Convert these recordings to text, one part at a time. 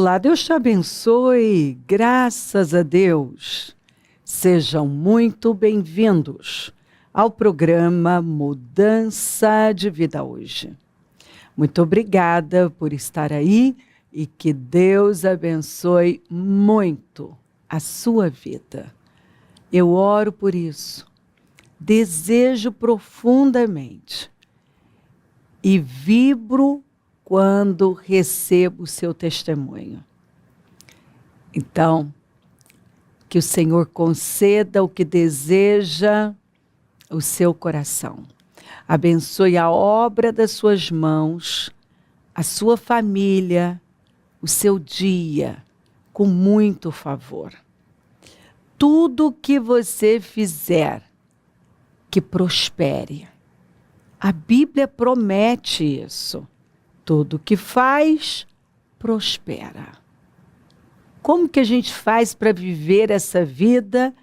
Olá, Deus te abençoe, graças a Deus. Sejam muito bem-vindos ao programa Mudança de Vida Hoje. Muito obrigada por estar aí e que Deus abençoe muito a sua vida. Eu oro por isso, desejo profundamente e vibro quando recebo o seu testemunho. Então, que o Senhor conceda o que deseja o seu coração. Abençoe a obra das suas mãos, a sua família, o seu dia, com muito favor. Tudo que você fizer, que prospere. A Bíblia promete isso. Tudo que faz, prospera. Como que a gente faz para viver essa vida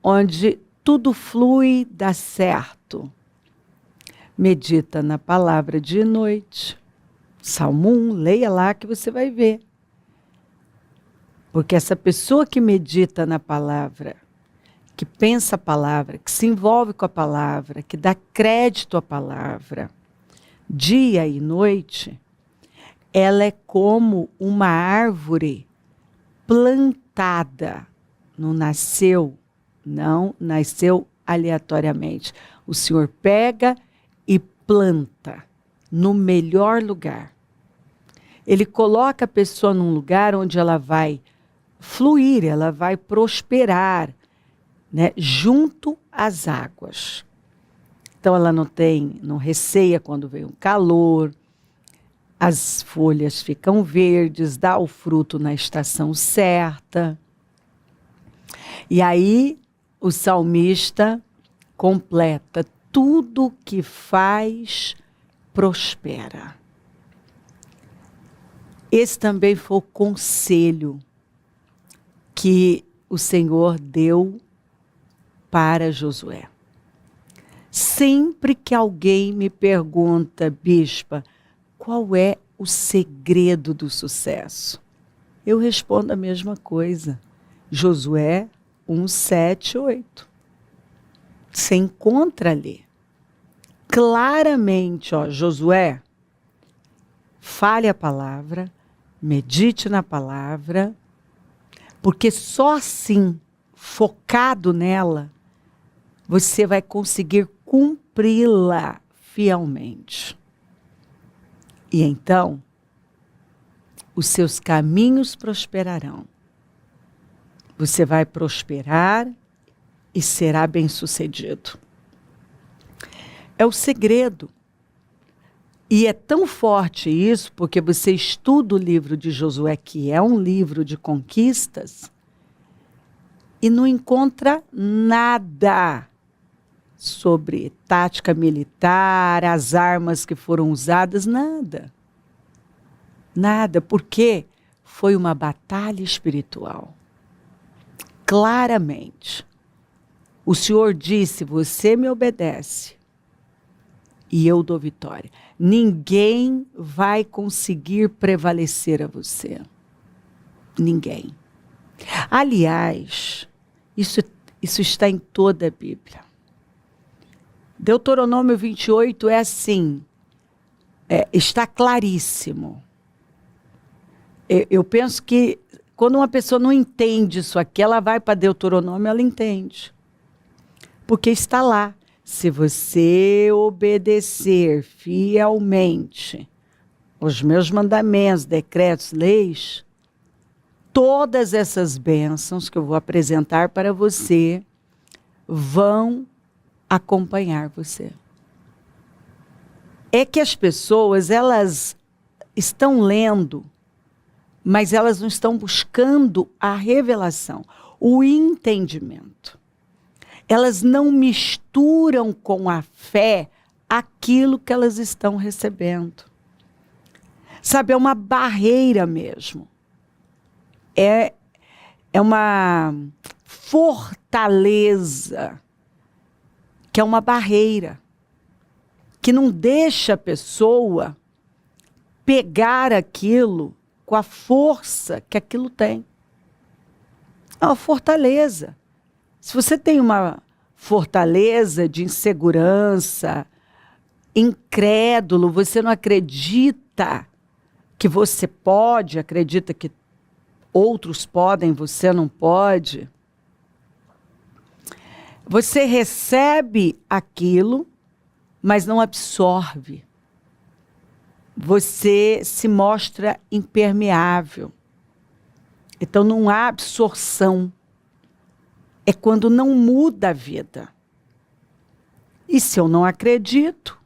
onde tudo flui, dá certo? Medita na palavra de noite. Salmo 1, leia lá que você vai ver. Porque essa pessoa que medita na palavra, que pensa a palavra, que se envolve com a palavra, que dá crédito à palavra, dia e noite, ela é como uma árvore plantada. Não nasceu aleatoriamente. O Senhor pega e planta no melhor lugar. Ele coloca a pessoa num lugar onde ela vai fluir, ela vai prosperar, né, junto às águas. Então ela não receia quando vem um calor, as folhas ficam verdes, dá o fruto na estação certa. E aí o salmista completa: tudo que faz prospera. Esse também foi o conselho que o Senhor deu para Josué. Sempre que alguém me pergunta, bispa, qual é o segredo do sucesso? Eu respondo a mesma coisa. Josué 1, 7, 8. Você encontra ali. Claramente, Josué, fale a palavra, medite na palavra, porque só assim, focado nela, você vai conseguir cumpri-la fielmente. E então, os seus caminhos prosperarão. Você vai prosperar e será bem-sucedido. É o segredo. E é tão forte isso, porque você estuda o livro de Josué, que é um livro de conquistas, e não encontra nada sobre tática militar, as armas que foram usadas, nada. Nada, porque foi uma batalha espiritual. Claramente. O Senhor disse: você me obedece e eu dou vitória. Ninguém vai conseguir prevalecer a você. Ninguém. Aliás, isso está em toda a Bíblia. Deuteronômio 28 é assim, está claríssimo. Eu penso que quando uma pessoa não entende isso aqui, ela vai para Deuteronômio, ela entende. Porque está lá. Se você obedecer fielmente os meus mandamentos, decretos, leis, todas essas bênçãos que eu vou apresentar para você vão acompanhar você. É que as pessoas, elas estão lendo, mas elas não estão buscando a revelação, o entendimento. Elas não misturam com a fé aquilo que elas estão recebendo. Sabe, é uma barreira mesmo. É uma fortaleza, que é uma barreira, que não deixa a pessoa pegar aquilo com a força que aquilo tem. É uma fortaleza. Se você tem uma fortaleza de insegurança, incrédulo, você não acredita que você pode, acredita que outros podem, você não pode. Você recebe aquilo, mas não absorve. Você se mostra impermeável. Então não há absorção. É quando não muda a vida. E se eu não acredito,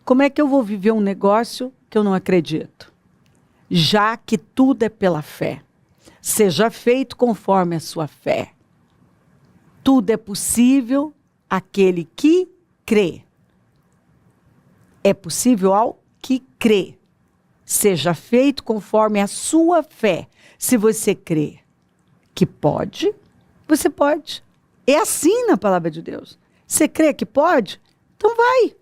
como é que eu vou viver um negócio que eu não acredito? Já que tudo é pela fé. Seja feito conforme a sua fé. Tudo é possível àquele que crê. É possível ao que crê. Seja feito conforme a sua fé. Se você crê que pode, você pode. É assim na palavra de Deus. Você crê que pode? Então vai.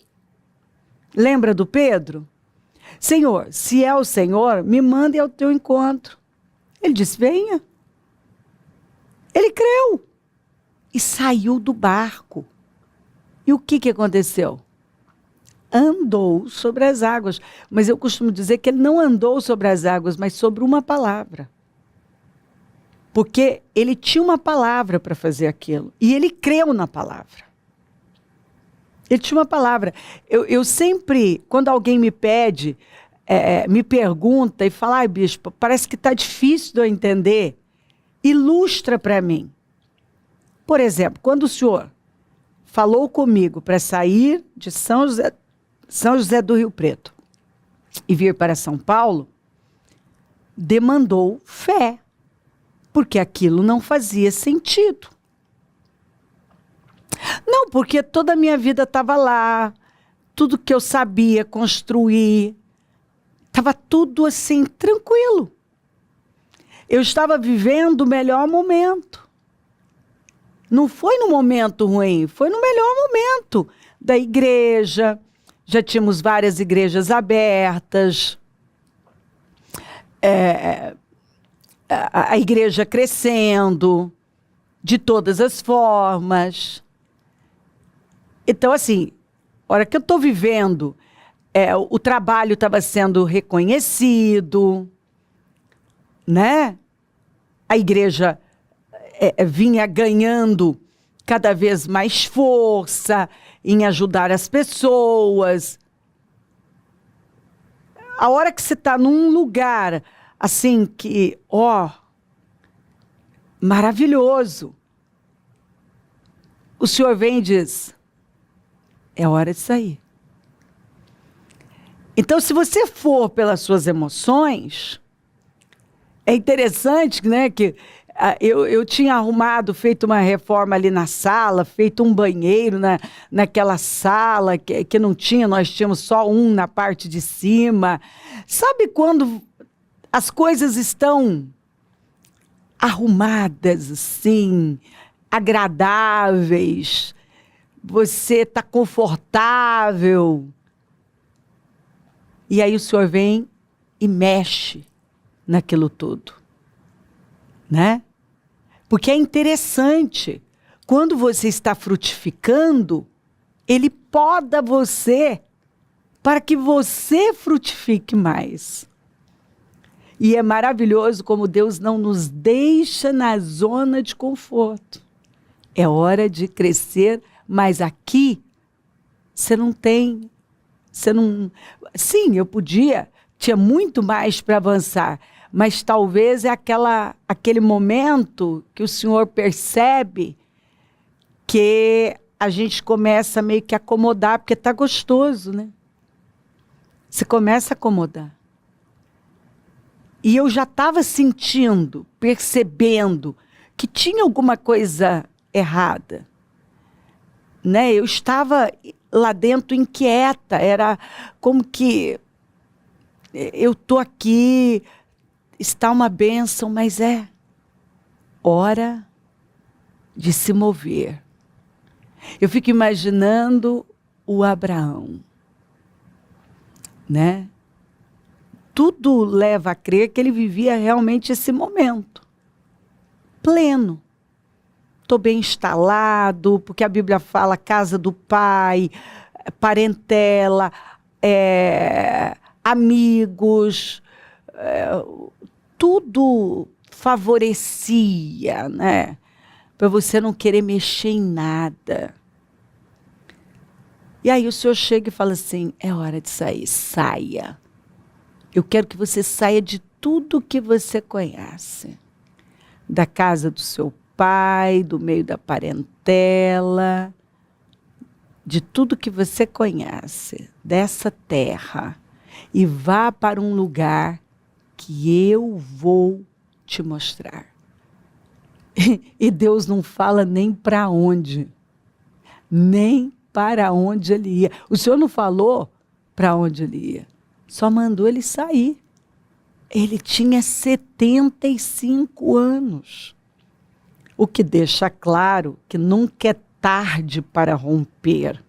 Lembra do Pedro? Senhor, se é o Senhor, me mande ao teu encontro. Ele disse, venha. Ele creu. E saiu do barco. E o que aconteceu? Andou sobre as águas. Mas eu costumo dizer que ele não andou sobre as águas, mas sobre uma palavra. Porque ele tinha uma palavra para fazer aquilo. E ele creu na palavra. Ele tinha uma palavra. Eu sempre, quando alguém me pede, me pergunta e fala, ai, bispo, parece que está difícil de eu entender. Ilustra para mim. Por exemplo, quando o senhor falou comigo para sair de São José do Rio Preto e vir para São Paulo, demandou fé, porque aquilo não fazia sentido. Não, porque toda a minha vida estava lá, tudo que eu sabia construir, estava tudo assim, tranquilo. Eu estava vivendo o melhor momento. Não foi no momento ruim, foi no melhor momento da igreja. Já tínhamos várias igrejas abertas. A igreja crescendo, de todas as formas. Então, assim, a hora que eu estou vivendo, o trabalho estava sendo reconhecido, né? A igreja vinha ganhando cada vez mais força em ajudar as pessoas. A hora que você está num lugar assim que, maravilhoso, o senhor vem e diz, é hora de sair. Então, se você for pelas suas emoções, é interessante, né, que eu tinha feito uma reforma ali na sala, feito um banheiro naquela sala que não tinha, nós tínhamos só um na parte de cima. Sabe quando as coisas estão arrumadas, assim, agradáveis, você está confortável, e aí o senhor vem e mexe naquilo tudo, né? Porque é interessante, quando você está frutificando, ele poda você para que você frutifique mais. E é maravilhoso como Deus não nos deixa na zona de conforto. É hora de crescer, mas aqui você não tem, Sim, eu tinha muito mais para avançar, mas talvez é aquele momento que o Senhor percebe que a gente começa meio que a acomodar, porque está gostoso, né? Você começa a acomodar. E eu já estava sentindo, percebendo que tinha alguma coisa errada, né? Eu estava lá dentro inquieta, era como que eu estou aqui, está uma bênção, mas é hora de se mover. Eu fico imaginando o Abraão, né? tudo leva a crer que ele vivia realmente esse momento pleno. Estou bem instalado, porque a Bíblia fala casa do pai, parentela, amigos, tudo favorecia, né? Para você não querer mexer em nada. E aí o Senhor chega e fala assim, é hora de sair, saia. Eu quero que você saia de tudo que você conhece. Da casa do seu pai, do meio da parentela, de tudo que você conhece, dessa terra. E vá para um lugar que eu vou te mostrar. E Deus não fala nem para onde. Nem para onde ele ia. O Senhor não falou para onde ele ia. Só mandou ele sair. Ele tinha 75 anos. O que deixa claro que nunca é tarde para romper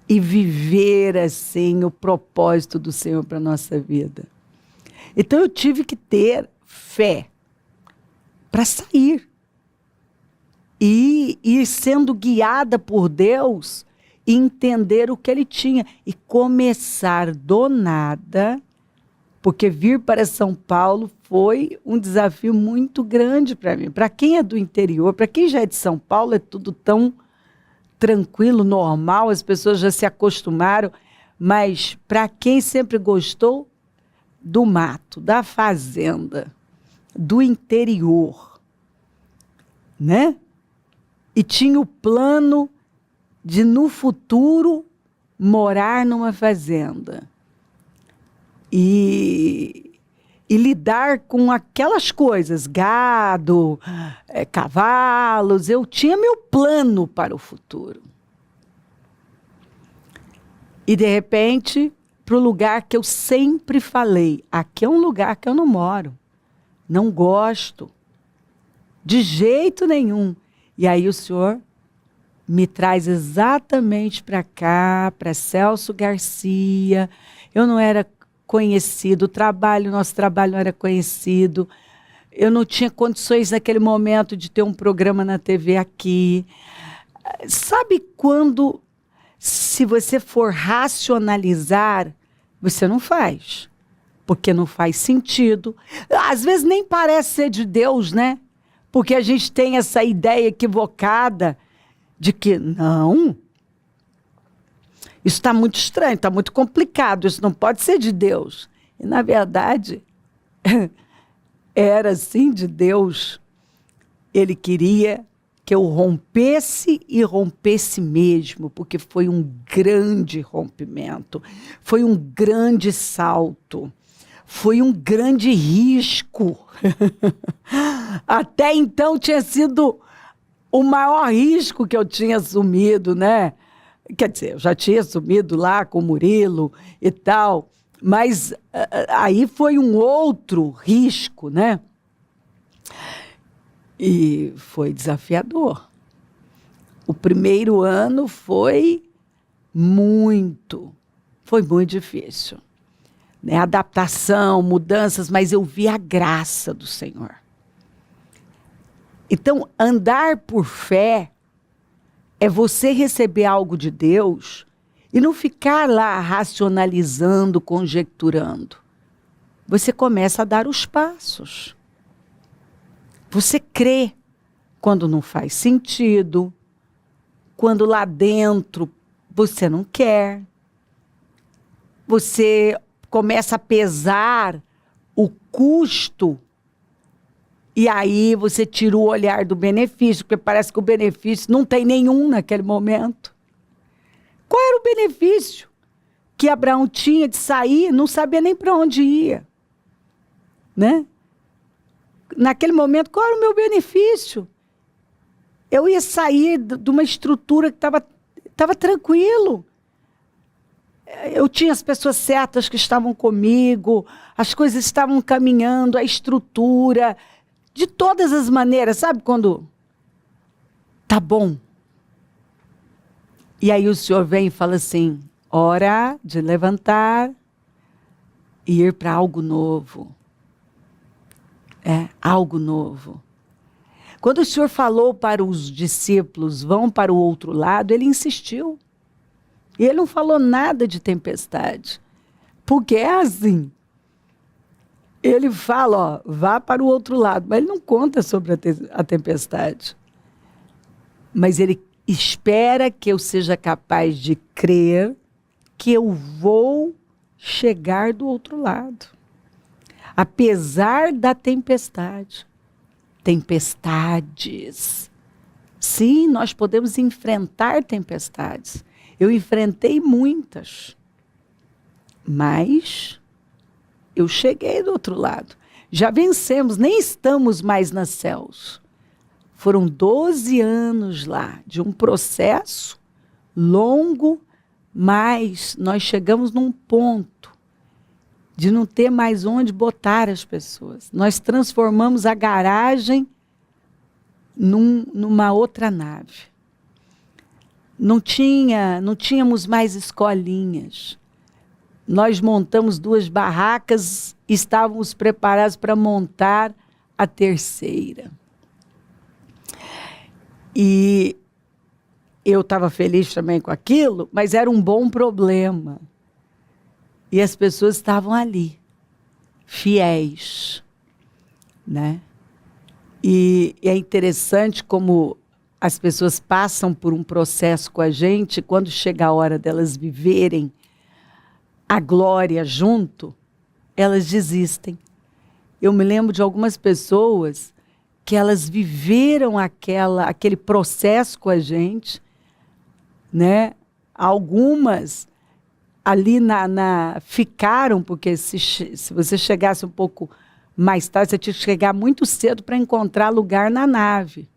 e viver assim o propósito do Senhor para a nossa vida. Então eu tive que ter fé para sair e ir sendo guiada por Deus e entender o que Ele tinha e começar do nada, porque vir para São Paulo foi um desafio muito grande para mim. Para quem é do interior, para quem já é de São Paulo, é tudo tão tranquilo, normal, as pessoas já se acostumaram, mas para quem sempre gostou do mato, da fazenda, do interior, né? E tinha o plano de, no futuro, morar numa fazenda. E lidar com aquelas coisas, gado, cavalos, eu tinha meu plano para o futuro. E, de repente, para o lugar que eu sempre falei, aqui é um lugar que eu não moro, não gosto, de jeito nenhum. E aí o Senhor me traz exatamente para cá, para Celso Garcia. Eu não era conhecido, nosso trabalho não era conhecido. Eu não tinha condições naquele momento de ter um programa na TV aqui. Sabe quando, se você for racionalizar, você não faz, porque não faz sentido. Às vezes nem parece ser de Deus, né? Porque a gente tem essa ideia equivocada de que, não, isso está muito estranho, está muito complicado, isso não pode ser de Deus. E, na verdade, era sim de Deus. Ele queria que eu rompesse e rompesse mesmo, porque foi um grande rompimento, foi um grande salto, foi um grande risco. Até então tinha sido o maior risco que eu tinha assumido, né? Quer dizer, eu já tinha assumido lá com o Murilo e tal, mas aí foi um outro risco, né? E foi desafiador. O primeiro ano foi muito difícil. Né? Adaptação, mudanças, mas eu vi a graça do Senhor. Então, andar por fé é você receber algo de Deus e não ficar lá racionalizando, conjecturando. Você começa a dar os passos. Você crê quando não faz sentido, quando lá dentro você não quer. Você começa a pesar o custo e aí você tira o olhar do benefício, porque parece que o benefício não tem nenhum naquele momento. Qual era o benefício que Abraão tinha de sair, não sabia nem para onde ia, né? Naquele momento, qual era o meu benefício? Eu ia sair de uma estrutura que estava tranquilo. Eu tinha as pessoas certas que estavam comigo, as coisas estavam caminhando, a estrutura, de todas as maneiras, sabe quando tá bom? E aí o Senhor vem e fala assim, hora de levantar e ir para algo novo. Algo novo. Quando o Senhor falou para os discípulos, vão para o outro lado, ele insistiu. E ele não falou nada de tempestade. Porque é assim. Ele fala, vá para o outro lado, mas ele não conta sobre a tempestade. Mas ele espera que eu seja capaz de crer que eu vou chegar do outro lado. Apesar da tempestade. Tempestades. Sim, nós podemos enfrentar tempestades. Eu enfrentei muitas. Mas eu cheguei do outro lado. Já vencemos, nem estamos mais nos céus. Foram 12 anos lá, de um processo longo, mas nós chegamos num ponto de não ter mais onde botar as pessoas. Nós transformamos a garagem numa outra nave. Não tínhamos mais escolinhas. Nós montamos 2 barracas e estávamos preparados para montar a terceira. E eu estava feliz também com aquilo, mas era um bom problema. E as pessoas estavam ali, fiéis, né? E é interessante como as pessoas passam por um processo com a gente, quando chega a hora delas viverem a glória junto, elas desistem. Eu me lembro de algumas pessoas que elas viveram aquele processo com a gente, né? Algumas ali ficaram, porque se você chegasse um pouco mais tarde, você tinha que chegar muito cedo para encontrar lugar na nave.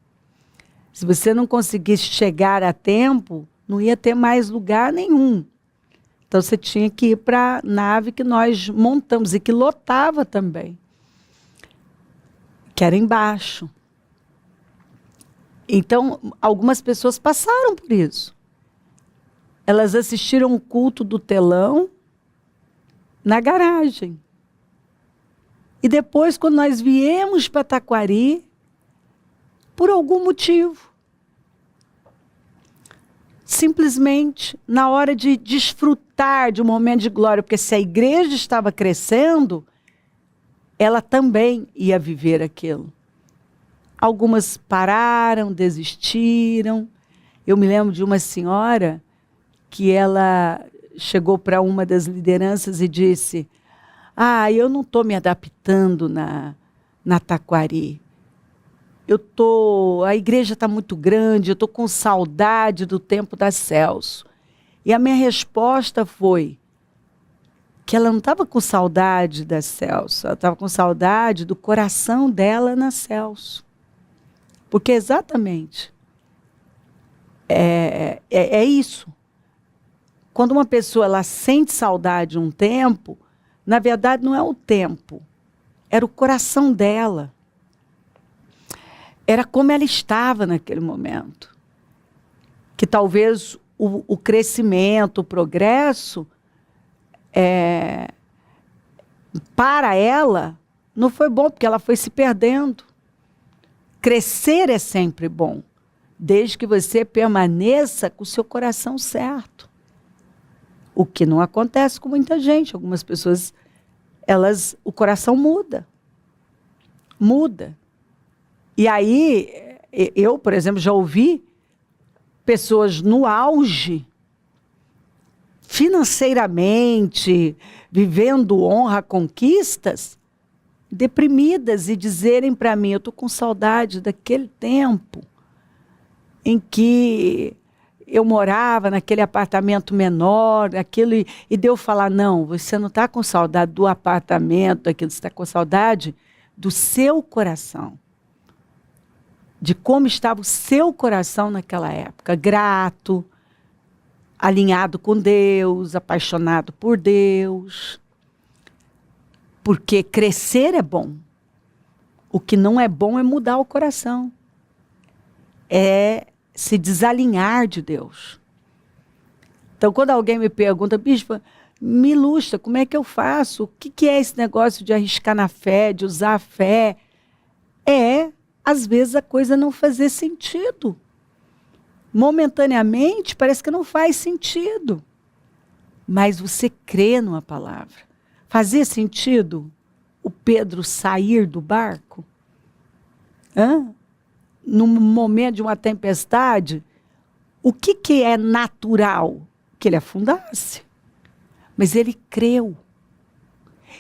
Se você não conseguisse chegar a tempo, não ia ter mais lugar nenhum. Então, você tinha que ir para a nave que nós montamos e que lotava também, que era embaixo. Então, algumas pessoas passaram por isso. Elas assistiram o culto do telão na garagem. E depois, quando nós viemos para Taquari, por algum motivo, simplesmente, na hora de desfrutar de um momento de glória, porque se a igreja estava crescendo, ela também ia viver aquilo. Algumas pararam, desistiram. Eu me lembro de uma senhora que ela chegou para uma das lideranças e disse: eu não estou me adaptando na Taquari. A igreja está muito grande, eu estou com saudade do tempo da Celso. E a minha resposta foi que ela não estava com saudade da Celso, ela estava com saudade do coração dela na Celso. Porque exatamente é isso. Quando uma pessoa ela sente saudade um tempo, na verdade não é o tempo, era o coração dela. Era como ela estava naquele momento. Que talvez o crescimento, o progresso, para ela, não foi bom, porque ela foi se perdendo. Crescer é sempre bom, desde que você permaneça com o seu coração certo. O que não acontece com muita gente. Algumas pessoas, o coração muda. Muda. E aí, eu, por exemplo, já ouvi pessoas no auge, financeiramente, vivendo honra, conquistas, deprimidas e dizerem para mim: eu estou com saudade daquele tempo em que eu morava naquele apartamento menor, e de eu falar: não, você não está com saudade do apartamento, daquilo, você está com saudade do seu coração. De como estava o seu coração naquela época, grato, alinhado com Deus, apaixonado por Deus. Porque crescer é bom. O que não é bom é mudar o coração. É se desalinhar de Deus. Então, quando alguém me pergunta: bispa, me ilustra, como é que eu faço? O que é esse negócio de arriscar na fé, de usar a fé? Às vezes, a coisa não fazer sentido. Momentaneamente, parece que não faz sentido. Mas você crê numa palavra. Fazia sentido o Pedro sair do barco? Num momento de uma tempestade, o que é natural? Que ele afundasse. Mas ele creu.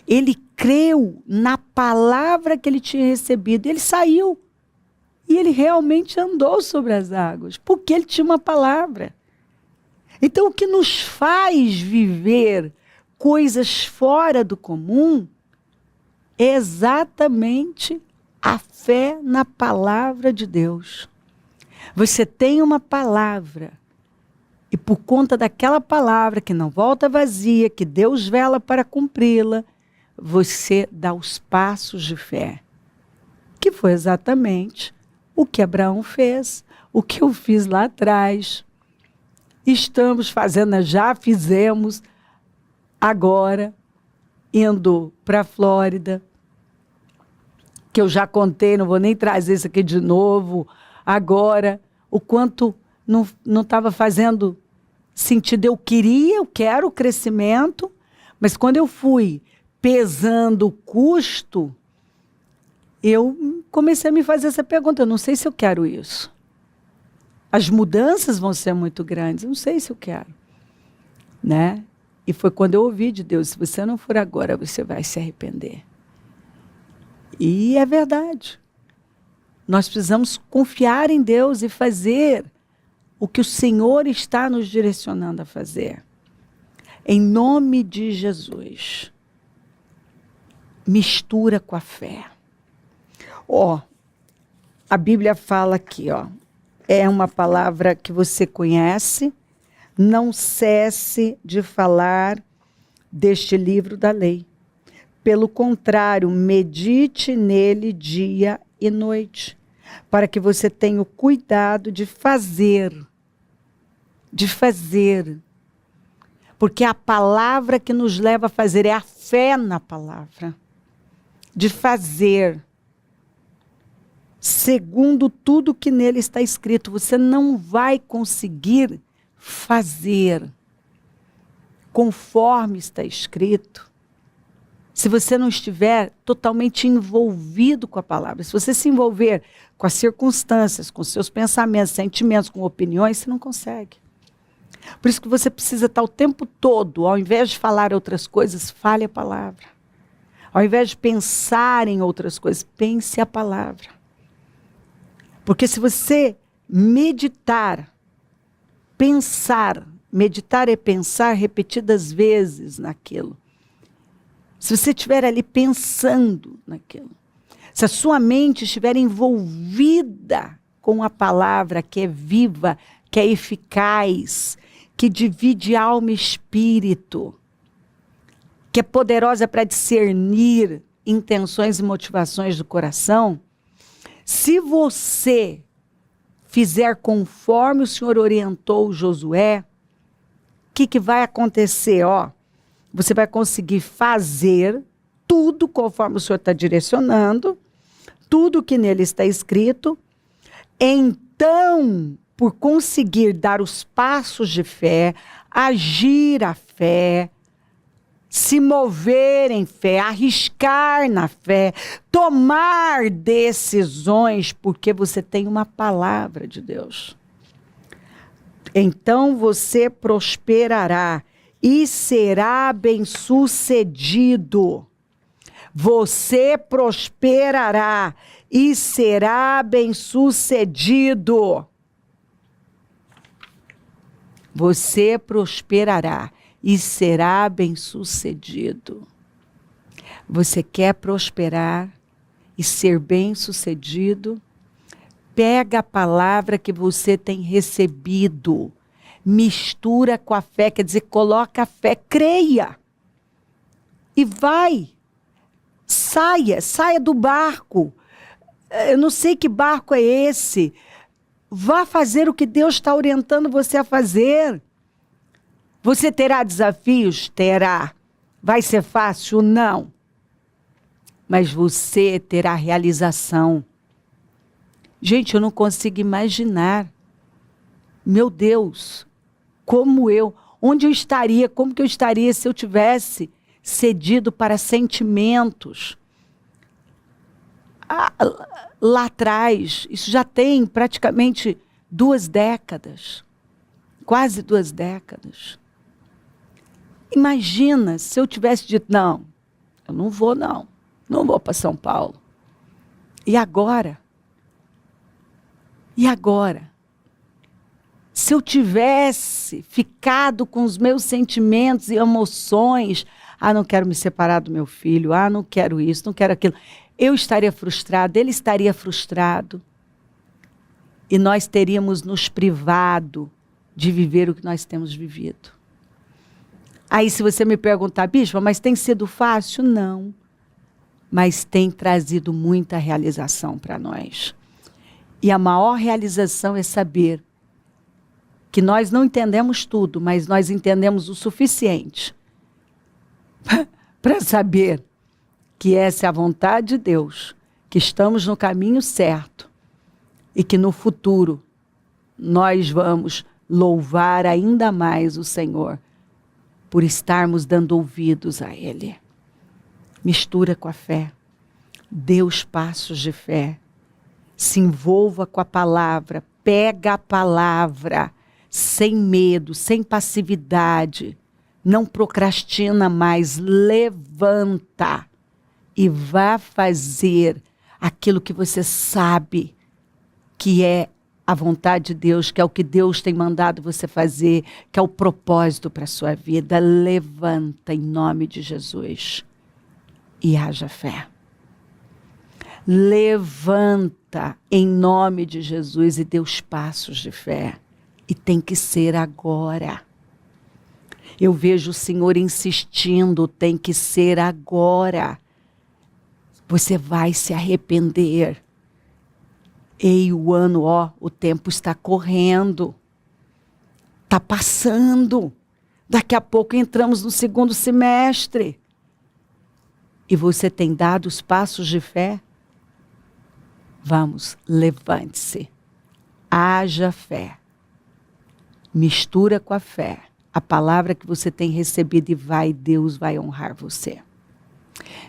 Ele creu na palavra que ele tinha recebido. Ele saiu. E ele realmente andou sobre as águas. Porque ele tinha uma palavra. Então, o que nos faz viver coisas fora do comum é exatamente a fé na palavra de Deus. Você tem uma palavra, e por conta daquela palavra que não volta vazia, que Deus vela para cumpri-la, você dá os passos de fé. Que foi exatamente o que Abraão fez, o que eu fiz lá atrás. Estamos fazendo, já fizemos, agora, indo para a Flórida, que eu já contei, não vou nem trazer isso aqui de novo, agora, o quanto não estava fazendo sentido. Eu quero o crescimento, mas quando eu fui pesando o custo, eu comecei a me fazer essa pergunta, eu não sei se eu quero isso. As mudanças vão ser muito grandes, não sei se eu quero. Né? E foi quando eu ouvi de Deus, se você não for agora, você vai se arrepender. E é verdade. Nós precisamos confiar em Deus e fazer o que o Senhor está nos direcionando a fazer. Em nome de Jesus. Mistura com a fé. A Bíblia fala aqui, é uma palavra que você conhece. Não cesse de falar deste livro da lei. Pelo contrário, medite nele dia e noite, para que você tenha o cuidado de fazer. Porque a palavra que nos leva a fazer é a fé na palavra. De fazer. Segundo tudo que nele está escrito, você não vai conseguir fazer conforme está escrito se você não estiver totalmente envolvido com a palavra. Se você se envolver com as circunstâncias, com seus pensamentos, sentimentos, com opiniões, você não consegue. Por isso que você precisa estar o tempo todo, ao invés de falar outras coisas, fale a palavra. Ao invés de pensar em outras coisas, pense a palavra. Porque se você meditar é pensar repetidas vezes naquilo. Se você estiver ali pensando naquilo, se a sua mente estiver envolvida com a palavra que é viva, que é eficaz, que divide alma e espírito, que é poderosa para discernir intenções e motivações do coração, se você fizer conforme o Senhor orientou Josué, o que vai acontecer? Você vai conseguir fazer tudo conforme o Senhor está direcionando, tudo que nele está escrito. Então, por conseguir dar os passos de fé, agir a fé, se mover em fé, arriscar na fé, tomar decisões, porque você tem uma palavra de Deus. Então você prosperará e será bem-sucedido. Você prosperará e será bem-sucedido. Você prosperará e será bem-sucedido. Você quer prosperar e ser bem-sucedido? Pega a palavra que você tem recebido, mistura com a fé, quer dizer, coloca a fé, creia. E vai, saia do barco. Eu não sei que barco é esse. Vá fazer o que Deus está orientando você a fazer. Você terá desafios? Terá. Vai ser fácil? Não. Mas você terá realização. Gente, eu não consigo imaginar. Meu Deus, onde eu estaria, como que eu estaria se eu tivesse cedido para sentimentos? Lá atrás, isso já tem praticamente 2 décadas, quase 2 décadas. Imagina se eu tivesse dito, não, eu não vou para São Paulo. E agora? E agora? Se eu tivesse ficado com os meus sentimentos e emoções, não quero me separar do meu filho, não quero isso, não quero aquilo, eu estaria frustrado, ele estaria frustrado. E nós teríamos nos privado de viver o que nós temos vivido. Aí se você me perguntar, bispa, mas tem sido fácil? Não. Mas tem trazido muita realização para nós. E a maior realização é saber que nós não entendemos tudo, mas nós entendemos o suficiente para saber que essa é a vontade de Deus, que estamos no caminho certo e que no futuro nós vamos louvar ainda mais o Senhor por estarmos dando ouvidos a Ele. Mistura com a fé, dê os passos de fé, se envolva com a palavra, pega a palavra, sem medo, sem passividade, não procrastina mais, levanta e vá fazer aquilo que você sabe que é a vontade de Deus, que é o que Deus tem mandado você fazer, que é o propósito para a sua vida. Levanta em nome de Jesus e haja fé. Levanta em nome de Jesus e dê os passos de fé. E tem que ser agora. Eu vejo o Senhor insistindo, tem que ser agora. Você vai se arrepender. Ei, o tempo está correndo. Está passando. Daqui a pouco entramos no 2º semestre. E você tem dado os passos de fé? Vamos, levante-se. Haja fé. Mistura com a fé. A palavra que você tem recebido e Deus vai honrar você.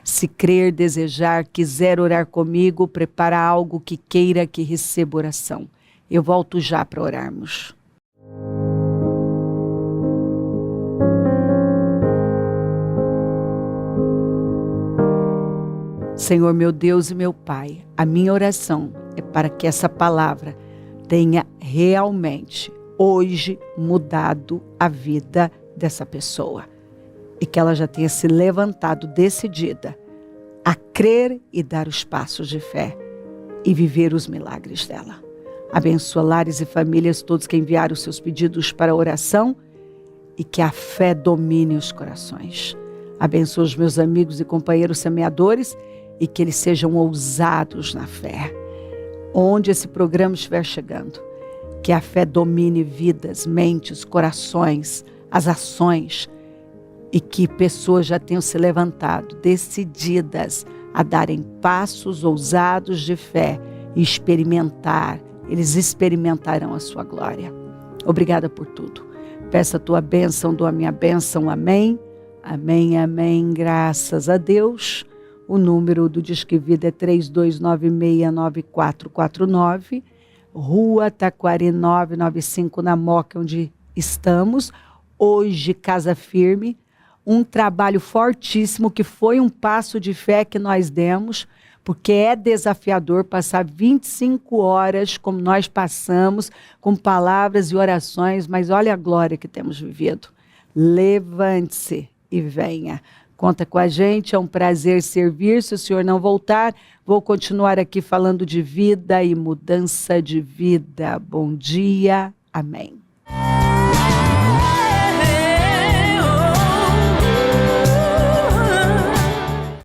Se crer, desejar, quiser orar comigo, prepara algo que queira que receba oração. Eu volto já para orarmos. Senhor, meu Deus e meu Pai, a minha oração é para que essa palavra tenha realmente hoje mudado a vida dessa pessoa. E que ela já tenha se levantado decidida a crer e dar os passos de fé e viver os milagres dela. Abençoa lares e famílias, todos que enviaram os seus pedidos para oração e que a fé domine os corações. Abençoa os meus amigos e companheiros semeadores e que eles sejam ousados na fé. Onde esse programa estiver chegando, que a fé domine vidas, mentes, corações, as ações, e que pessoas já tenham se levantado, decididas a darem passos ousados de fé e experimentar. Eles experimentarão a sua glória. Obrigada por tudo. Peço a tua bênção, dou a minha bênção. Amém, amém, amém. Graças a Deus. O número do Disque Vida é 32969449. Rua Taquari 995, na Moca, onde estamos. Hoje, Casa Firme. Um trabalho fortíssimo, que foi um passo de fé que nós demos, porque é desafiador passar 25 horas como nós passamos, com palavras e orações, mas olha a glória que temos vivido. Levante-se e venha. Conta com a gente, é um prazer servir. Se o senhor não voltar, vou continuar aqui falando de vida e mudança de vida. Bom dia, amém.